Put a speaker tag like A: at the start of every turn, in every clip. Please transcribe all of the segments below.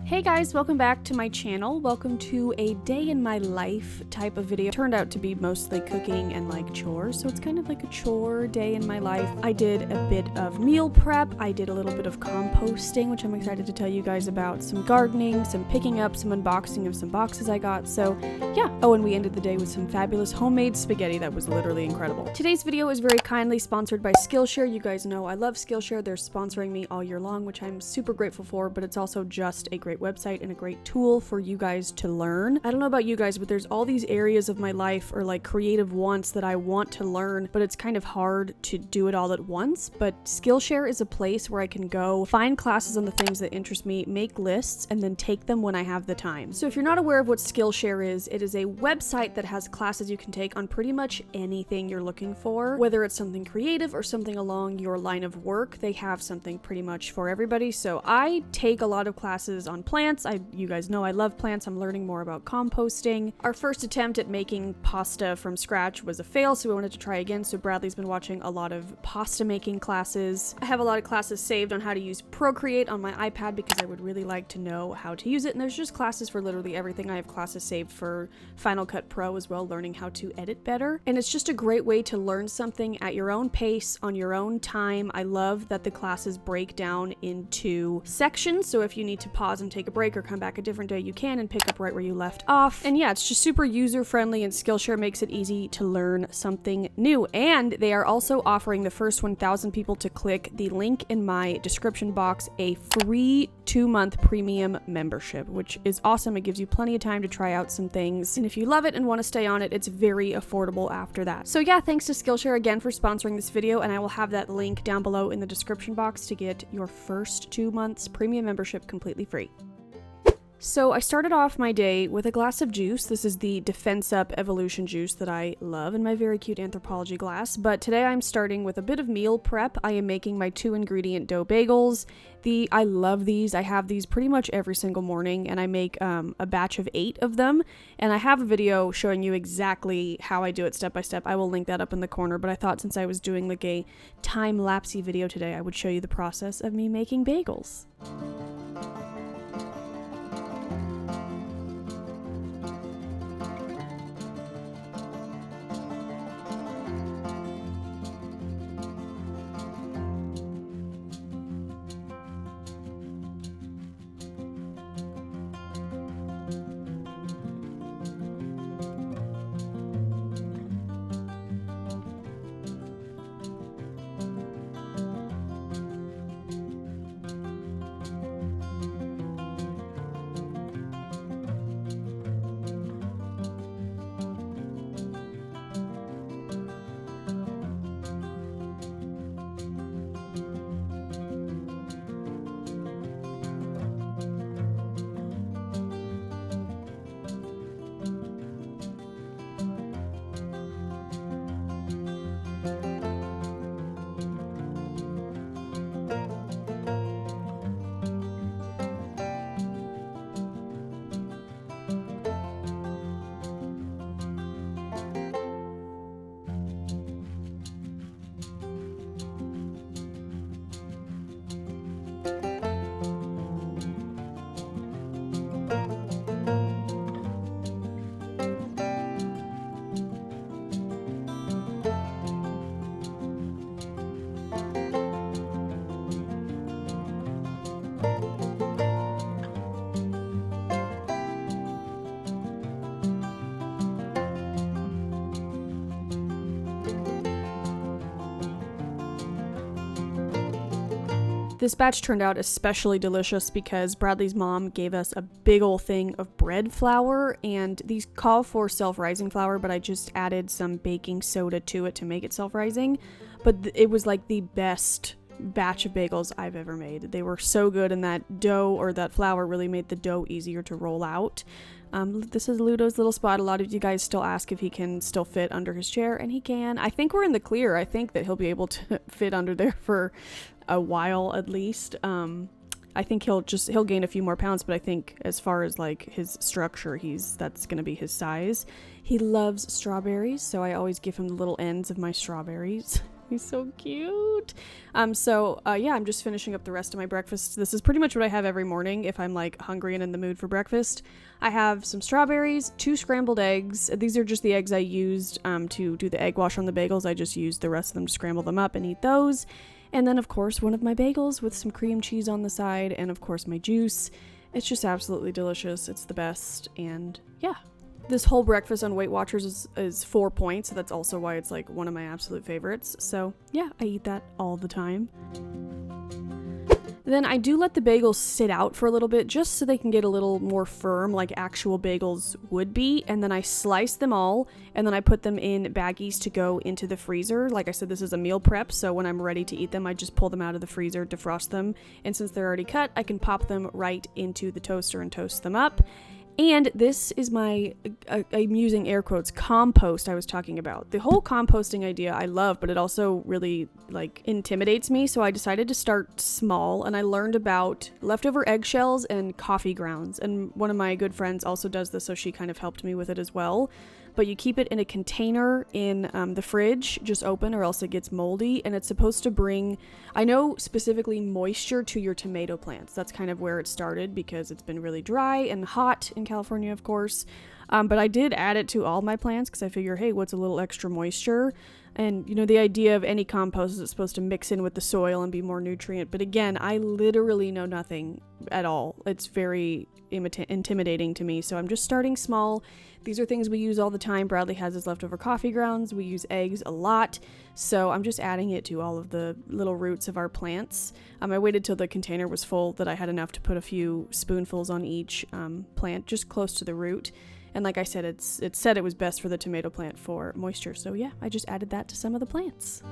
A: Hey guys, welcome back to my channel. Welcome to a day in my life type of video. It turned out to be mostly cooking and like chores, so it's kind of like a chore day in my life. I did a bit of meal prep, I did a little bit of composting, which I'm excited to tell you guys about, some gardening, some picking up, some unboxing of some boxes I got, so yeah. Oh, and we ended the day with some fabulous homemade spaghetti that was literally incredible. Today's video is very kindly sponsored by Skillshare. You guys know I love Skillshare. They're sponsoring me all year long, which I'm super grateful for, but it's also just a great website and a great tool for you guys to learn. I don't know about you guys, but there's all these areas of my life or like creative wants that I want to learn, but it's kind of hard to do it all at once. But Skillshare is a place where I can go find classes on the things that interest me, make lists, and then take them when I have the time. So if you're not aware of what Skillshare is, it is a website that has classes you can take on pretty much anything you're looking for, whether it's something creative or something along your line of work. They have something pretty much for everybody. So I take a lot of classes on plants. You guys know I love plants. I'm learning more about composting. Our first attempt at making pasta from scratch was a fail, so we wanted to try again. So Bradley's been watching a lot of pasta making classes. I have a lot of classes saved on how to use Procreate on my iPad because I would really like to know how to use it. And there's just classes for literally everything. I have classes saved for Final Cut Pro as well, learning how to edit better. And it's just a great way to learn something at your own pace, on your own time. I love that the classes break down into sections. So if you need to pause and take a break or come back a different day, you can, and pick up right where you left off. And yeah, it's just super user friendly, and Skillshare makes it easy to learn something new. And they are also offering the first 1,000 people to click the link in my description box a free 2-month premium membership, which is awesome. It gives you plenty of time to try out some things, and if you love it and want to stay on it, it's very affordable after that. So yeah, thanks to Skillshare again for sponsoring this video, and I will have that link down below in the description box to get your first 2 months premium membership completely free. So I started off my day with a glass of juice. This is the Defense Up Evolution juice that I love in my very cute anthropology glass. But today I'm starting with a bit of meal prep. I am making my 2-ingredient dough bagels. I love these. I have these pretty much every single morning, and I make a batch of 8 of them. And I have a video showing you exactly how I do it step by step. I will link that up in the corner, but I thought since I was doing like a time-lapsey video today, I would show you the process of me making bagels. This batch turned out especially delicious because Bradley's mom gave us a big ol' thing of bread flour, and these call for self-rising flour, but I just added some baking soda to it to make it self-rising. But it was like the best batch of bagels I've ever made. They were so good, and that dough or that flour really made the dough easier to roll out. This is Ludo's little spot. A lot of you guys still ask if he can still fit under his chair, and he can. I think we're in the clear. I think that he'll be able to fit under there for a while at least. I think he'll gain a few more pounds, but I think as far as like his structure, that's gonna be his size. He loves strawberries, so I always give him the little ends of my strawberries. He's so cute. Yeah, I'm just finishing up the rest of my breakfast. This is pretty much what I have every morning if I'm like hungry and in the mood for breakfast. I have some strawberries, 2 scrambled eggs. These are just the eggs I used to do the egg wash on the bagels. I just used the rest of them to scramble them up and eat those. And then, of course, one of my bagels with some cream cheese on the side, and of course my juice. It's just absolutely delicious. It's the best. And yeah. This whole breakfast on Weight Watchers is 4 points, so that's also why it's like one of my absolute favorites. So yeah, I eat that all the time. Then I do let the bagels sit out for a little bit just so they can get a little more firm like actual bagels would be, and then I slice them all and then I put them in baggies to go into the freezer. Like I said, this is a meal prep, so when I'm ready to eat them I just pull them out of the freezer, defrost them, and since they're already cut I can pop them right into the toaster and toast them up. And this is my, I'm using air quotes, compost I was talking about. The whole composting idea I love, but it also really like intimidates me. So I decided to start small, and I learned about leftover eggshells and coffee grounds. And one of my good friends also does this, so she kind of helped me with it as well. But you keep it in a container in the fridge, just open, or else it gets moldy. And it's supposed to bring, I know specifically moisture to your tomato plants. That's kind of where it started because it's been really dry and hot in California, of course. But I did add it to all my plants because I figure, hey, what's a little extra moisture? And, you know, the idea of any compost is it's supposed to mix in with the soil and be more nutrient. But again, I literally know nothing at all. It's very intimidating to me. So I'm just starting small. These are things we use all the time. Bradley has his leftover coffee grounds. We use eggs a lot. So I'm just adding it to all of the little roots of our plants. I waited till the container was full that I had enough to put a few spoonfuls on each plant just close to the root. And like I said, it said it was best for the tomato plant for moisture. So yeah, I just added that to some of the plants.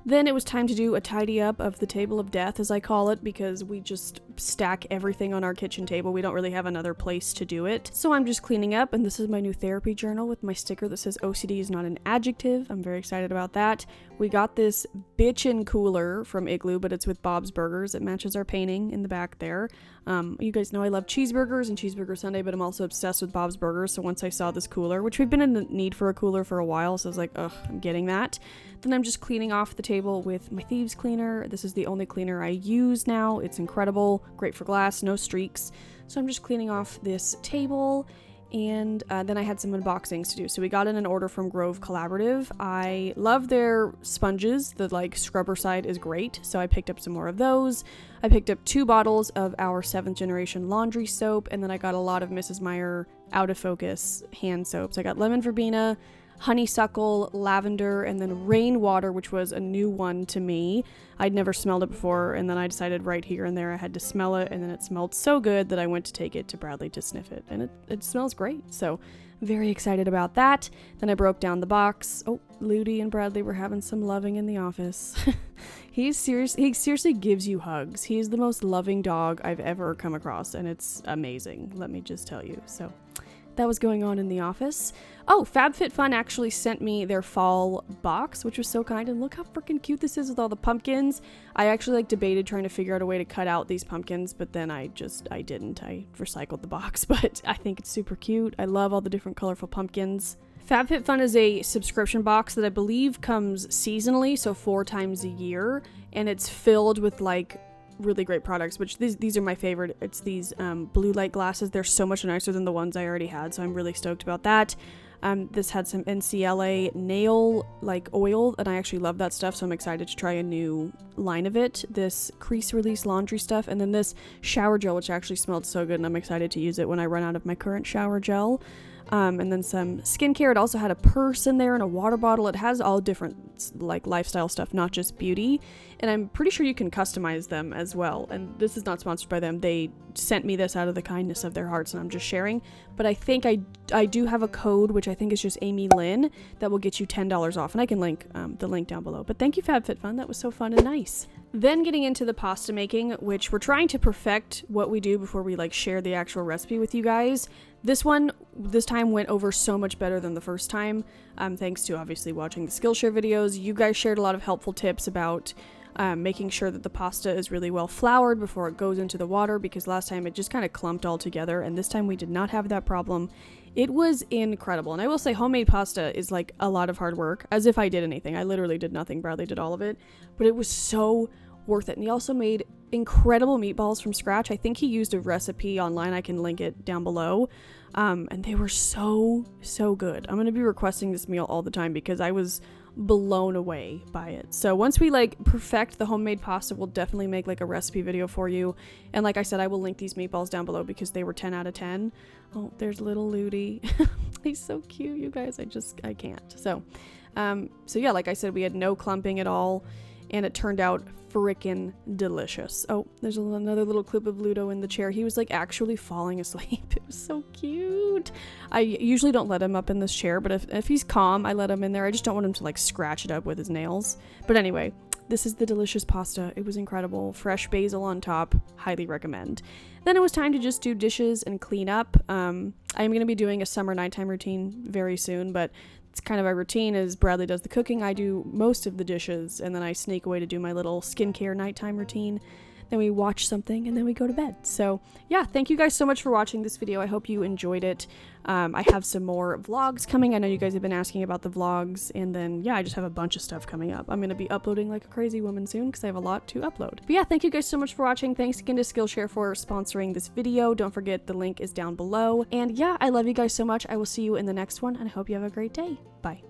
A: Then it was time to do a tidy up of the table of death, as I call it, because we just stack everything on our kitchen table. We don't really have another place to do it. So I'm just cleaning up, and this is my new therapy journal with my sticker that says OCD is not an adjective. I'm very excited about that. We got this bitchin' cooler from Igloo, but it's with Bob's Burgers. It matches our painting in the back there. You guys know I love cheeseburgers and cheeseburger sundae, but I'm also obsessed with Bob's Burgers. So once I saw this cooler, which we've been in the need for a cooler for a while, so I was like, ugh, I'm getting that. Then I'm just cleaning off the table with my thieves cleaner. This is the only cleaner I use now. It's incredible, great for glass, no streaks. So I'm just cleaning off this table. And then I had some unboxings to do. So we got in an order from Grove Collaborative. I love their sponges. The like scrubber side is great. So I picked up some more of those. I picked up 2 bottles of our 7th generation laundry soap. And then I got a lot of Mrs. Meyer out of focus hand soaps. I got lemon verbena, honeysuckle, lavender, and then rainwater, which was a new one to me. I'd never smelled it before, and then I decided right here and there I had to smell it, and then it smelled so good that I went to take it to Bradley to sniff it, and it smells great, so very excited about that. Then I broke down the box. Oh, Ludi and Bradley were having some loving in the office. He seriously gives you hugs. He's the most loving dog I've ever come across, and it's amazing, let me just tell you, so that was going on in the office. Oh, FabFitFun actually sent me their fall box, which was so kind. And look how freaking cute this is with all the pumpkins. I actually debated trying to figure out a way to cut out these pumpkins, but then I didn't. I recycled the box, but I think it's super cute. I love all the different colorful pumpkins. FabFitFun is a subscription box that I believe comes seasonally, so 4 times a year, and it's filled with like really great products, which these are my favorite. It's these blue light glasses. They're so much nicer than the ones I already had, so I'm really stoked about that. This had some NCLA nail like oil, and I actually love that stuff, so I'm excited to try a new line of it. This crease release laundry stuff, and then this shower gel, which actually smelled so good, and I'm excited to use it when I run out of my current shower gel. And then some skincare. It also had a purse in there and a water bottle. It has all different like lifestyle stuff, not just beauty. And I'm pretty sure you can customize them as well. And this is not sponsored by them. They sent me this out of the kindness of their hearts, and I'm just sharing. But I think I do have a code, which I think is just AMYLYNN, that will get you $10 off. And I can link the link down below. But thank you, FabFitFun. That was so fun and nice. Then getting into the pasta making, which we're trying to perfect what we do before we like share the actual recipe with you guys. This time went over so much better than the first time, thanks to obviously watching the Skillshare videos. You guys shared a lot of helpful tips about making sure that the pasta is really well floured before it goes into the water, because last time it just kind of clumped all together, and this time we did not have that problem. It was incredible. And I will say homemade pasta is like a lot of hard work, as if I did anything. I literally did nothing. Bradley did all of it, but it was so worth it. And he also made incredible meatballs from scratch. I think he used a recipe online. I can link it down below. And they were so good. I'm going to be requesting this meal all the time because I was blown away by it. So once we like perfect the homemade pasta, we'll definitely make like a recipe video for you. And like I said, I will link these meatballs down below because they were 10 out of 10. Oh, there's little Ludi. He's so cute, you guys. I can't. So yeah, like I said, we had no clumping at all, and it turned out freaking delicious. Oh, there's another little clip of Ludo in the chair. He was like actually falling asleep. It was so cute. I usually don't let him up in this chair, but if he's calm, I let him in there. I just don't want him to like scratch it up with his nails. But anyway, this is the delicious pasta. It was incredible. Fresh basil on top. Highly recommend. Then it was time to just do dishes and clean up. I'm going to be doing a summer nighttime routine very soon, but it's kind of our routine is Bradley does the cooking, I do most of the dishes, and then I sneak away to do my little skincare nighttime routine. Then we watch something, and then we go to bed. So yeah, thank you guys so much for watching this video. I hope you enjoyed it. I have some more vlogs coming. I know you guys have been asking about the vlogs, and then yeah, I just have a bunch of stuff coming up. I'm going to be uploading like a crazy woman soon because I have a lot to upload. But yeah, thank you guys so much for watching. Thanks again to Skillshare for sponsoring this video. Don't forget the link is down below. And yeah, I love you guys so much. I will see you in the next one, and I hope you have a great day. Bye.